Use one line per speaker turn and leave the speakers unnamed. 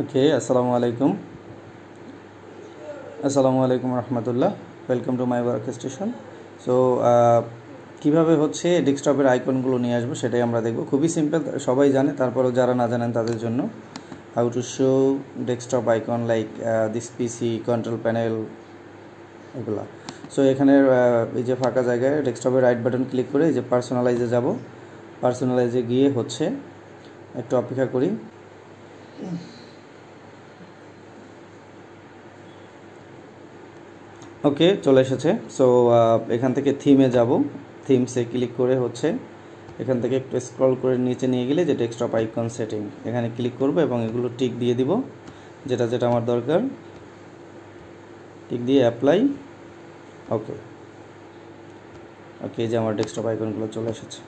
ওকে, আসসালামু আলাইকুম রহমতুল্লাহ। Welcome to my work station. So কীভাবে হচ্ছে ডেস্কটপের আইকনগুলো নিয়ে আসবো সেটাই আমরা দেখব। খুবই সিম্পল, সবাই জানে, তারপরেও যারা না জানেন তাদের জন্য। How to show desktop icon like this PC, control panel, এগুলা। সো এখানে এই যে ফাঁকা জায়গায় ডেস্কটপের রাইট বাটন ক্লিক করে এই যে পার্সোনালাইজে যাব। পার্সোনালাইজে গিয়ে হচ্ছে একটু অপেক্ষা করি। ওকে, চলে এসেছে। সো এখান থেকে থিমে যাব। থিমসে ক্লিক করে হচ্ছে এখান থেকে একটু স্ক্রল করে নিচে নিয়ে গেলে যে ডেস্কটপ আইকন সেটিং, এখানে ক্লিক করব এবং এগুলো টিক দিয়ে দিব, যেটা যেটা আমার দরকার। টিক দিয়ে অ্যাপ্লাই। ওকে, এই যে আমার ডেস্কটপ আইকনগুলো চলে এসেছে।